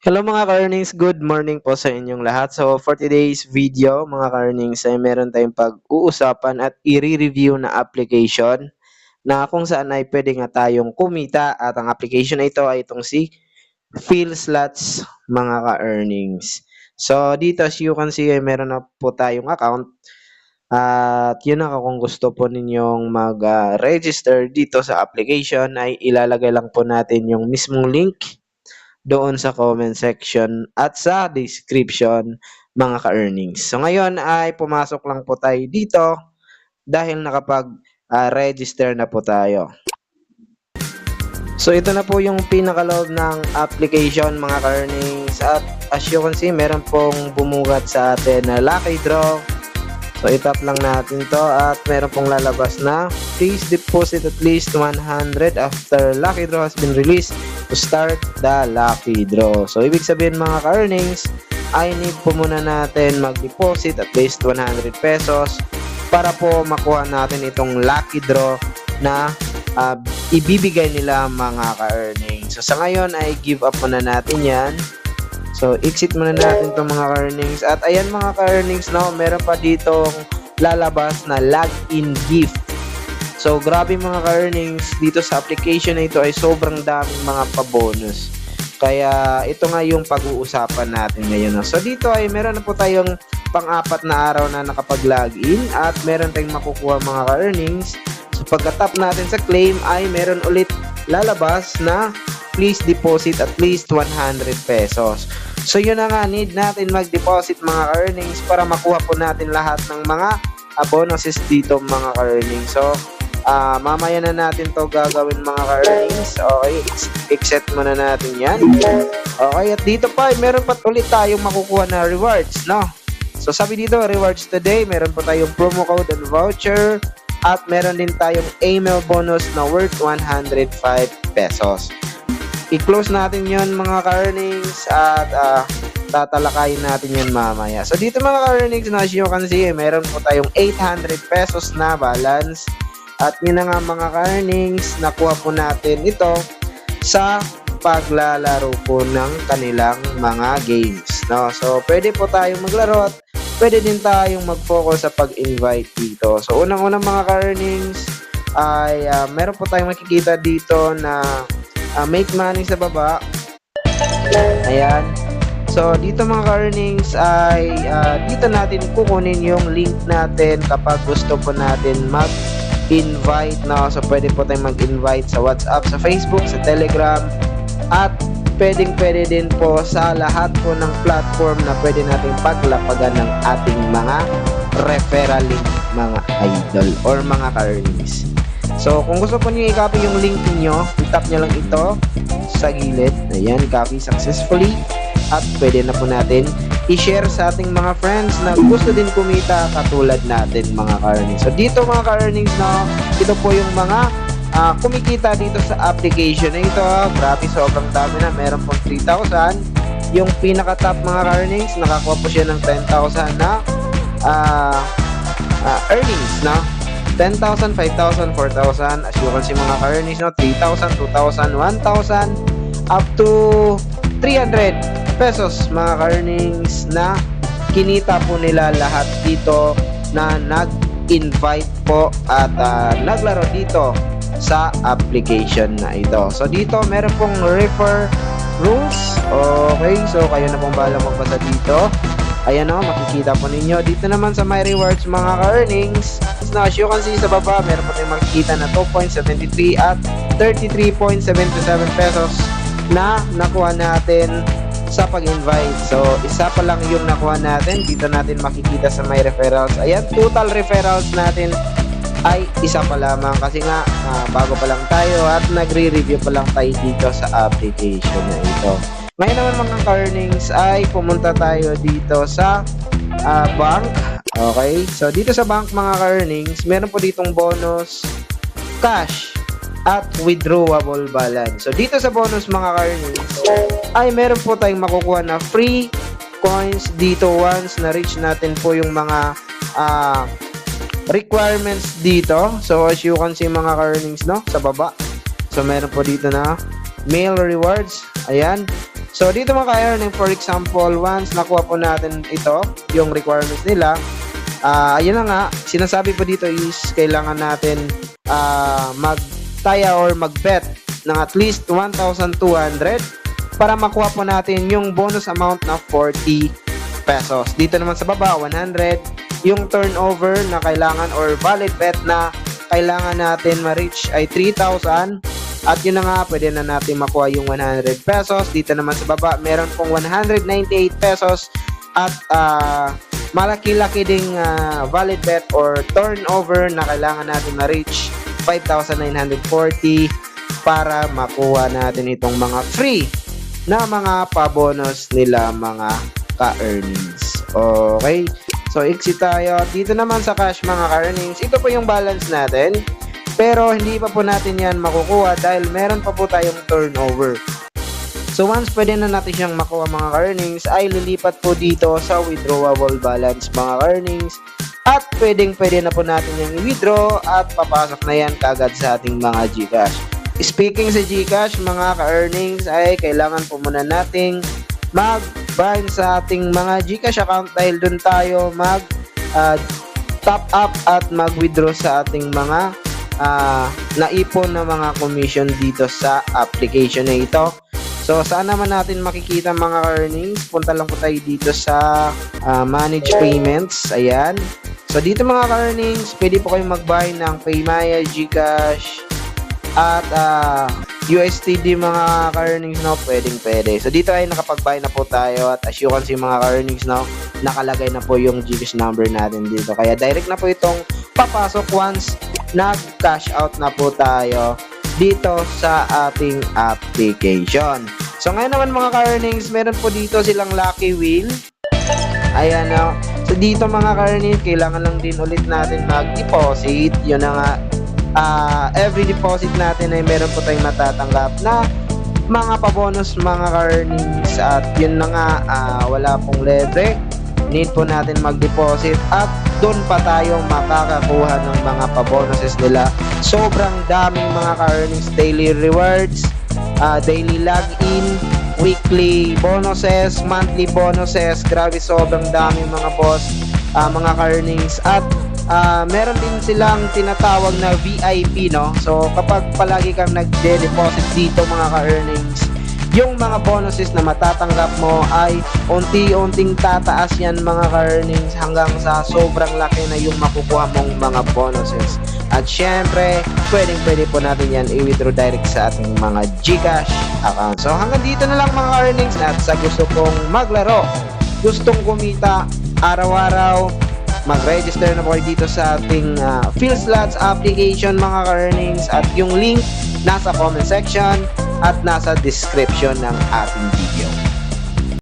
Hello mga ka-earnings, good morning po sa inyong lahat. So for today's video mga ka-earnings ay meron tayong pag-uusapan at i-review na application na kung saan ay pwede nga tayong kumita at ang application na ito ay itong si PhilSlots mga ka-earnings. So dito as you can see ay meron na po tayong account at yun na kung gusto po ninyong mag-register dito sa application ay ilalagay lang po natin yung mismong link doon sa comment section at sa description mga ka-earnings. So ngayon ay pumasok lang po tayo dito dahil nakapag-register na po tayo. So ito na po yung pinakaloob ng application mga ka-earnings at as you can see meron pong bumugat sa atin na lucky draw. So itap lang natin to at meron pong lalabas na please deposit at least 100 after lucky draw has been released to start the lucky draw. So ibig sabihin mga ka-earnings ay need po muna natin mag-deposit at least 100 pesos para po makuha natin itong lucky draw na ibibigay nila mga ka-earnings. So sa ngayon ay give up muna natin yan. So, exit muna natin itong mga ka-earnings. At ayan mga ka-earnings, no, meron pa ditong lalabas na login gift. So, grabe mga ka-earnings, dito sa application na ito ay sobrang daming mga pa-bonus. Kaya, ito nga yung pag-uusapan natin ngayon. No? So, dito ay meron na po tayong pang-apat na araw na nakapag-login at meron tayong makukuha mga ka-earnings. So, pagka-tap natin sa claim ay meron ulit lalabas na please deposit at least 100 pesos. So yun na nga, need natin mag-deposit mga ka-earnings para makuha po natin lahat ng mga bonuses dito mga ka-earnings. So mamaya na natin to gagawin mga ka-earnings. Okay, exit muna natin yan. Okay, at dito pa meron pa ulit tayong makukuha na rewards, no? So sabi dito, rewards today, meron pa tayong promo code and voucher at meron din tayong email bonus na worth 105 pesos. I-close natin yon mga ka-earnings at tatalakayin natin yan mamaya. So dito mga ka-earnings na as you can see, meron po tayong 800 pesos na balance. At yun na nga mga ka-earnings, nakuha po natin ito sa paglalaro po ng kanilang mga games. No? So pwede po tayong maglaro at pwede din tayong mag-focus sa pag-invite dito. So unang-unang mga ka-earnings ay meron po tayong makikita dito na make money sa baba. Ayan. So, dito mga ka-earnings ay dito natin kukunin yung link natin kapag gusto po natin mag-invite. No? So, pwede po tayong mag-invite sa WhatsApp, sa Facebook, sa Telegram, at pwede din po sa lahat po ng platform na pwede natin paglapagan ng ating mga referral link mga idol or mga ka-earnings. So, kung gusto po niyo i-copy yung link niyo, i-tap niyo lang ito sa gilid. Ayan, copy successfully. At pwede na po natin i-share sa ating mga friends na gusto din kumita katulad natin mga ka-earnings. So, dito mga ka-earnings, no, ito po yung mga kumikita dito sa application na ito. Grabe, sobrang dami na. Meron pong 3,000. Yung pinaka-top mga ka-earnings, nakakuha po siya ng 10,000 na earnings, no? 10,000, 5,000, 4,000. As you can see mga ka-earnings, no? 3,000, 2,000, 1,000, up to 300 pesos mga ka-earnings na kinita po nila lahat dito na nag-invite po at naglaro dito sa application na ito. So dito meron pong refer rules. Okay, so kayo na pong bahala magbasa dito. Ayan o, makikita po ninyo. Dito naman sa my rewards mga ka-earnings, na as you can see sa baba, meron po tayong makikita na 2.73 at 33.77 pesos na nakuha natin sa pag-invite. So, isa pa lang yung nakuha natin. Dito natin makikita sa my referrals. Ayan, total referrals natin ay isa pa lamang kasi nga bago pa lang tayo at nagre-review pa lang tayo dito sa application na ito. Ngayon naman mga ka-earnings ay pumunta tayo dito sa bank. Okay, so dito sa bank mga ka-earnings, meron po ditong bonus, cash, at withdrawable balance. So dito sa bonus mga ka-earnings ay meron po tayong makukuha na free coins dito once na reach natin po yung mga requirements dito. So as you can see mga ka-earnings, no, sa baba. So meron po dito na mail rewards. Ayan. So dito mga ka-earning, for example, once nakuha po natin ito, yung requirements nila, ayun na nga, sinasabi po dito is kailangan natin mag-taya or mag-bet ng at least 1,200 para makuha po natin yung bonus amount na 40 pesos. Dito naman sa baba, 100, yung turnover na kailangan or valid bet na kailangan natin ma-reach ay 3,000. At yun na nga, pwede na natin makuha yung 100 pesos. Dito naman sa baba, meron pong 198 pesos. At malaki-laki ding valid bet or turnover na kailangan natin ma-reach 5,940 para makuha natin itong mga free na mga pa-bonus nila mga ka-earnings. Okay? So, exit tayo. Dito naman sa cash mga ka-earnings, ito po yung balance natin. Pero hindi pa po natin yan makukuha dahil meron pa po tayong turnover. So once pwede na natin siyang makuha mga ka-earnings, ay lilipat po dito sa withdrawable balance mga ka-earnings. At pwede na po natin yung i-withdraw at papasok na yan kagad sa ating mga GCash. Speaking sa GCash mga ka-earnings, ay kailangan po muna nating mag-bind sa ating mga GCash account dahil dun tayo top up at mag-withdraw sa ating mga naipon na mga commission dito sa application na ito. So saan naman natin makikita mga earnings? Punta lang po tayo dito sa manage payments. Ayan. So dito mga earnings, pwede po kayong mag-buy ng Paymaya, GCash at USTD mga ka-earnings, no, pwede. So dito ay nakapag-buy na po tayo at as you can see mga ka-earnings, no, nakalagay na po yung GCash number natin dito. Kaya direct na po itong papasok once nag-cash out na po tayo dito sa ating application. So ngayon naman mga ka-earnings, meron po dito silang lucky wheel. Ayan, no. So dito mga ka-earnings, kailangan lang din ulit natin mag-deposit. Yun na nga, every deposit natin ay meron po tayong matatanggap na mga pabonus mga ka-earnings. At yun na nga, wala pong libre. Need po natin mag-deposit at doon pa tayo makakakuha ng mga pabonuses nila. Sobrang daming mga ka-earnings, daily rewards, daily login, weekly bonuses, monthly bonuses. Grabe, sobrang daming mga boss, mga ka-earnings. At meron din silang tinatawag na VIP, no? So kapag palagi kang nagde-deposit dito mga ka-earnings, yung mga bonuses na matatanggap mo ay unti-unting tataas yan mga ka-earnings hanggang sa sobrang laki na yung makukuha mong mga bonuses. At syempre, pwede po natin yan i-withdraw direct sa ating mga GCash account. So hanggang dito na lang mga ka-earnings, at sa gusto kong maglaro, gustong kumita araw-araw, mag-register na po kayo dito sa ating PhilSlots application mga ka-earnings, at yung link nasa comment section at nasa description ng ating video.